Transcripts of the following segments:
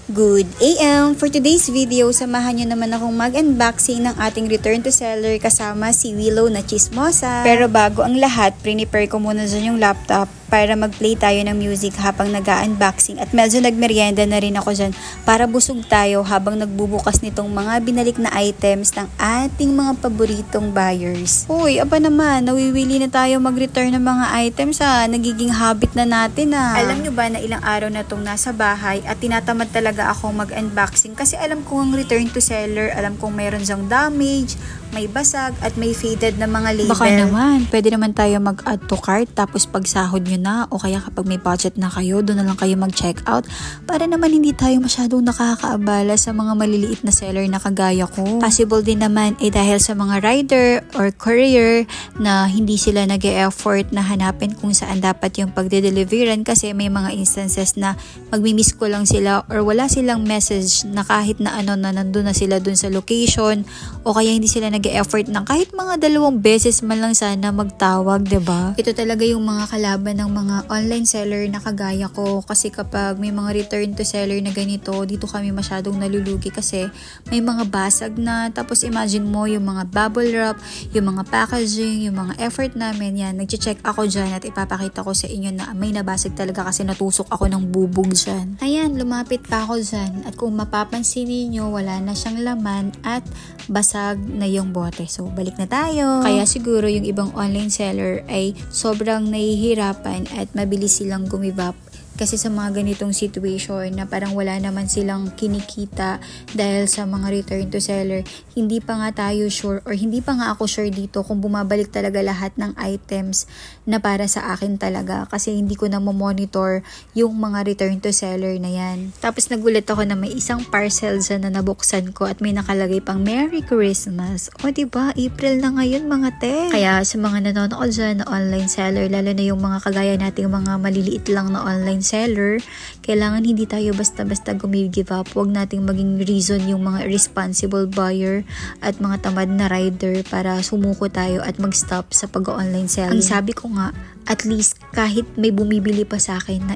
Good AM! For today's video, samahan nyo naman akong mag-unboxing ng ating return to seller kasama si Willow na Chismosa. Pero bago ang lahat, prepare ko muna dyan yung laptop para mag-play tayo ng music habang nag-unboxing at medyo nagmerienda na rin ako dyan para busog tayo habang nagbubukas nitong mga binalik na items ng ating mga paboritong buyers. Uy, aba naman, nawiwili na tayo mag-return ng mga items nagiging habit na natin Alam nyo ba na ilang araw na tong nasa bahay at tinatamad talaga akong mag-unboxing kasi alam kong ang return to seller, alam kong mayroon dyang damage, may basag at may faded na mga label. Baka naman, pwede naman tayo mag-add to cart tapos pag sahod nyo na o kaya kapag may budget na kayo, doon na lang kayo mag-check out para naman hindi tayo masyadong nakakaabala sa mga maliliit na seller na kagaya ko. Possible din naman dahil sa mga rider or courier na hindi sila nag-e-effort na hanapin kung saan dapat yung pagde-deliveran kasi may mga instances na magmi-miss ko lang sila or wala silang message na kahit na na nandun na sila dun sa location o kaya hindi sila nag-e-effort ng kahit mga 2 beses man lang sana magtawag, 'di ba? Ito talaga yung mga kalaban ng mga online seller na kagaya ko kasi kapag may mga return to seller na ganito, dito kami masyadong nalulugi kasi may mga basag na tapos imagine mo yung mga bubble wrap, yung mga packaging, yung mga effort namin yan, nagche-check ako dyan at ipapakita ko sa inyo na may nabasag talaga kasi natusok ako ng bubog dyan. Ayan, lumapit pa ako dyan at kung mapapansin niyo wala na siyang laman at basag na yung bote. So, balik na tayo. Kaya siguro yung ibang online seller ay sobrang nahihirapan at mabilis silang gumibap kasi sa mga ganitong situation na parang wala naman silang kinikita dahil sa mga return to seller, hindi pa nga tayo sure or hindi pa nga ako sure dito kung bumabalik talaga lahat ng items na para sa akin talaga kasi hindi ko na monitor yung mga return to seller na yan. Tapos nagulat ako na may isang parcel dyan na nabuksan ko at may nakalagay pang Merry Christmas. O diba, April na ngayon mga te. Kaya sa mga nanonood dyan na online seller, lalo na yung mga kagaya nating mga maliliit lang na online seller, kailangan hindi tayo basta-basta give up. Huwag nating maging reason yung mga irresponsible buyer at mga tamad na rider para sumuko tayo at mag-stop sa pag-online selling. Ang sabi ko nga, at least kahit may bumibili pa sa akin na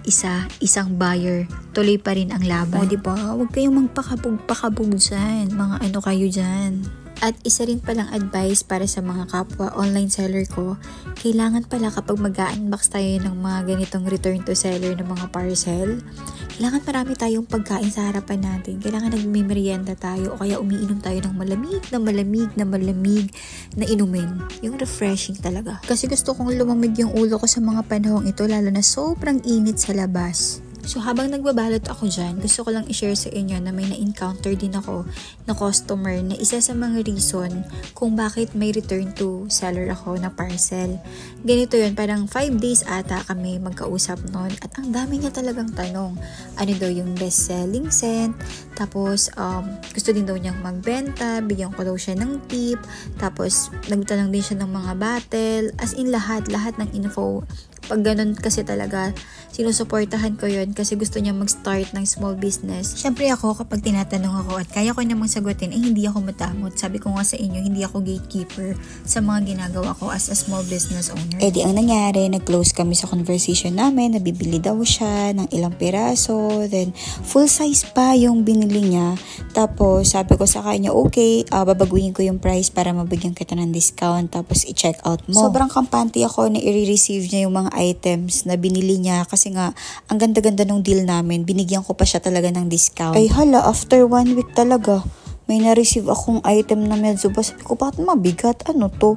isang buyer, tuloy pa rin ang laban. O diba? Huwag kayong magpakabog dyan. Mga kayo dyan. At isa rin palang advice para sa mga kapwa online seller ko, kailangan pala kapag mag-unbox tayo ng mga ganitong return to seller ng mga parcel, kailangan marami tayong pagkain sa harapan natin. Kailangan nagmimerienda tayo o kaya umiinom tayo ng malamig na inumin. Yung refreshing talaga. Kasi gusto kong lumamig yung ulo ko sa mga panahong ito, lalo na sobrang init sa labas. So habang nagbabalot ako dyan, gusto ko lang i-share sa inyo na may na-encounter din ako na customer na isa sa mga reason kung bakit may return to seller ako na parcel. Ganito yun, parang 5 days ata kami magkausap noon at ang dami niya talagang tanong. Ano daw yung best selling scent, tapos gusto din daw niyang magbenta, bigyan ko daw siya ng tip, tapos nagtanong din siya ng mga battle, as in lahat ng info. Pag ganun kasi talaga, sinusuportahan ko yun kasi gusto niya mag-start ng small business. Siyempre ako, kapag tinatanong ako at kaya ko namang sagutin, hindi ako matamot. Sabi ko nga sa inyo, hindi ako gatekeeper sa mga ginagawa ko as a small business owner. Di ang nangyari, nag-close kami sa conversation namin, nabibili daw siya ng ilang piraso, then full size pa yung binili niya. Tapos sabi ko sa kanya, okay, babaguhin ko yung price para mabigyan kita ng discount, tapos i-check out mo. Sobrang kampante ako na i-receive niya yung mga items na binili niya kasi nga ang ganda-ganda nung deal namin, binigyan ko pa siya talaga ng discount. Ay hala, after 1 week talaga may na-receive akong item na medyo ba, sabi ko bakit mabigat, ano to?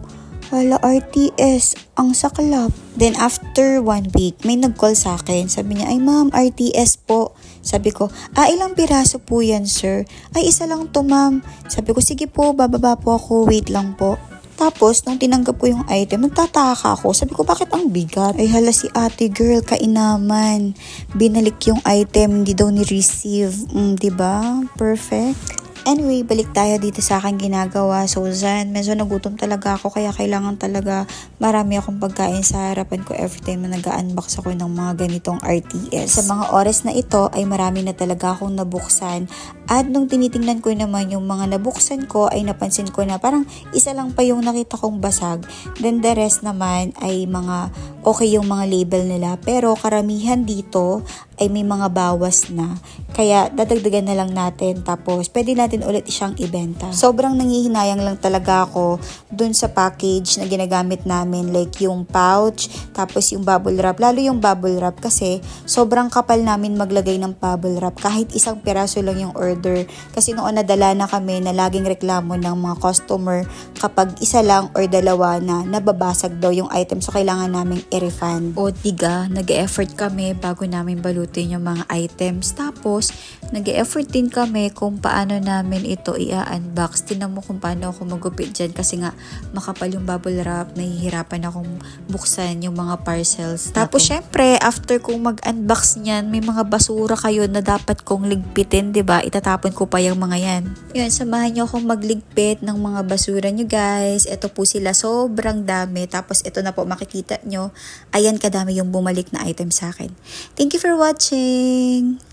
Hala, RTS, ang saklap. Then after 1 week may nag-call sa akin, sabi niya, ay ma'am, RTS po. Sabi ko, ilang piraso po yan sir? Ay isa lang to ma'am. Sabi ko, sige po, bababa po ako, wait lang po. Tapos, nung tinanggap ko yung item, nagtataka ako. Sabi ko, bakit ang bigat? Ay hala, si ate girl, kainaman. Binalik yung item, hindi daw ni-receive. Diba? Perfect. Anyway, balik tayo dito sa aking ginagawa. So, dyan, medyo nagutom talaga ako kaya kailangan talaga marami akong pagkain sa harapan ko every time na nag-unbox ako ng mga ganitong RTS. Sa mga oras na ito ay marami na talaga akong nabuksan At nung tinitingnan ko naman yung mga nabuksan ko ay napansin ko na parang isa lang pa yung nakita kong basag. Then the rest naman ay mga okay yung mga label nila. Pero karamihan dito ay may mga bawas na. Kaya dadagdagan na lang natin tapos pwede natin ulit siyang ibenta. Sobrang nangihinayang lang talaga ako dun sa package na ginagamit namin, like yung pouch, tapos yung bubble wrap. Lalo yung bubble wrap kasi sobrang kapal namin maglagay ng bubble wrap kahit isang piraso lang yung order. Kasi noon nadala na kami na laging reklamo ng mga customer kapag isa lang or dalawa na nababasag daw yung item, so kailangan namin i-refund. O diga, nag-e-effort kami bago namin balutin yung mga items. Tapos, nag-e-effort din kami kung paano namin ito i-unbox. Tinan mo kung paano ako magupit dyan kasi nga makapal yung bubble wrap, nahihirapan akong buksan yung mga parcels. Tapos, syempre, after kong mag-unbox niyan, may mga basura kayo na dapat kong ligpitin, 'di ba? Itatapon ko pa yung mga yan. Yun, samahan niyo akong magligpit ng mga basura nyo guys. Ito po sila, sobrang dami. Tapos ito na po makikita nyo. Ayan kadami yung bumalik na item sa akin. Thank you for watching!